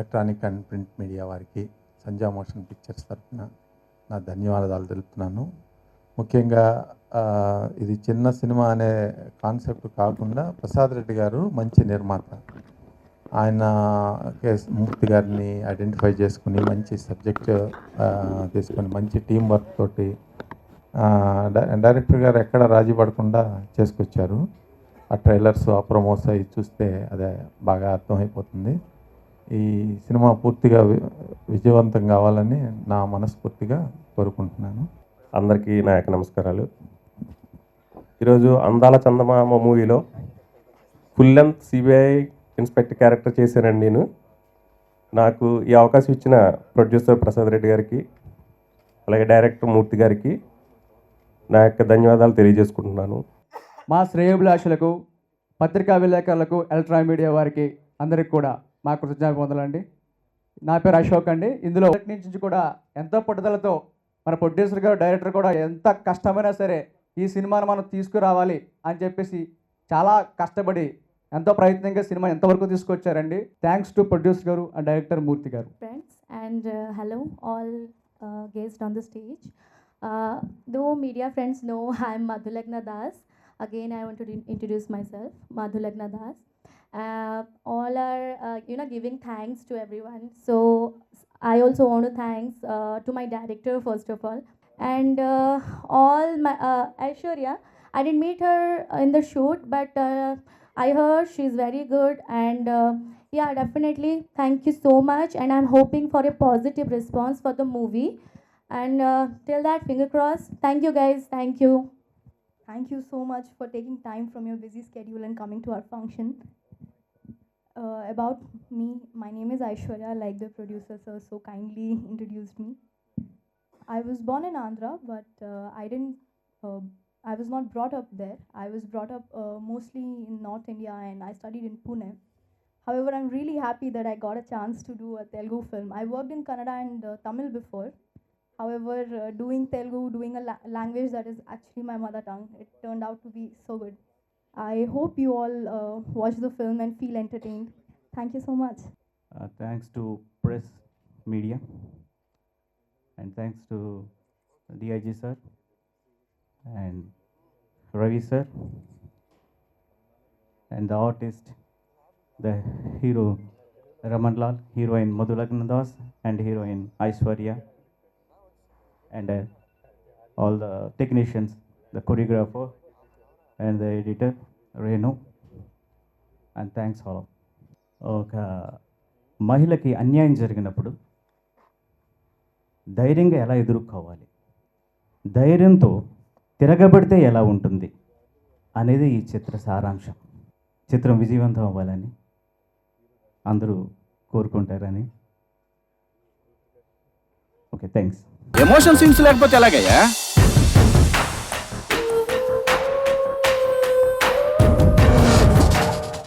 Electronic and print media వారికి సంధ్యా motion pictures తరఫున నా ధన్యవాదాలు తెలుపుతున్నాను. ముఖ్యంగా ఇది చిన్న సినిమా అనే కాన్సెప్ట్ కాకుండా ప్రసాద్ రెడ్డి గారు మంచి నిర్మాత. ఆయన మూర్తి గారిని ఐడెంటిఫై చేసుకుని మంచి సబ్జెక్ట్ తీసుకొని మంచి టీం వర్క్ తోటి డైరెక్టర్ గారు ఎక్కడ రాజీ పడకుండా చేసుకొచ్చారు. ఆ ట్రైలర్స్, ఆ ప్రమోస్ అవి చూస్తే అదే బాగా అర్థమైపోతుంది. ఈ సినిమా పూర్తిగా విజయవంతం కావాలని నా మనస్ఫూర్తిగా కోరుకుంటున్నాను. అందరికీ నా యొక్క నమస్కారాలు. ఈరోజు అందాల చందమామ మూవీలో full length CBI inspector character చేశానండి నేను. నాకు ఈ అవకాశం ఇచ్చిన ప్రొడ్యూసర్ ప్రసాద్ రెడ్డి గారికి, అలాగే డైరెక్టర్ మూర్తి గారికి నా యొక్క ధన్యవాదాలు తెలియజేసుకుంటున్నాను. మా శ్రేయోభిలాషులకు, పత్రికా విలేకరులకు, ఎలక్ట్రానిక్ మీడియా వారికి అందరికి కూడా మా కృతజ్ఞతలు పొందాలండి. నా పేరు అశోక్ అండి. ఇందులో నుంచి కూడా ఎంతో పట్టుదలతో మన ప్రొడ్యూసర్ గారు, డైరెక్టర్ కూడా ఎంత కష్టమైనా సరే ఈ సినిమాను మనం తీసుకురావాలి అని చెప్పేసి చాలా కష్టపడి ఎంతో ప్రయత్నంగా సినిమా ఎంతవరకు తీసుకొచ్చారండి. థ్యాంక్స్ టు ప్రొడ్యూసర్ గారు అండ్ డైరెక్టర్ మూర్తి గారు. Friends and hello all guests on the stage. Though media friends know I'm Madhulagna Das. Again, I want to introduce myself, Madhulagna Das. All are giving thanks to everyone. So I also want to thanks to my director first of all, and all my Aishwarya. I didn't meet her in the shoot, but I heard she's very good, and yeah, definitely thank you so much, and I'm hoping for a positive response for the movie. And till that, finger crossed. Thank you guys. Thank you. Thank you so much for taking time from your busy schedule and coming to our function. About me, my name is Aishwarya, like the producer sir so kindly introduced me. I was born in Andhra, but I was not brought up there. I was brought up mostly in North India, and I studied in Pune. However, I'm really happy that I got a chance to do a Telugu film. I worked in Kannada and Tamil before. However, doing Telugu, doing a language that is actually my mother tongue, it turned out to be so good. I hope you all watch the film and feel entertained. Thank you so much. Thanks to press media, and thanks to DIG sir and Ravi sir, and the artist, the hero Raman Lal, heroine Madhulagna Das, and heroine Aishwarya, and all the technicians, the choreographer and the editor Renu, and thanks all. ఒక మహిళకి అన్యాయం జరిగినప్పుడు ధైర్యంగా ఎలా ఎదుర్కోవాలి, ధైర్యంతో తిరగబడితే ఎలా ఉంటుంది అనేది ఈ చిత్ర సారాంశం. చిత్రం విజయవంతం అవ్వాలని అందరూ కోరుకుంటారని. Okay, thanks. ఎమోషన్ సీన్స్ లేకపోతే ఎలాగయ్యా?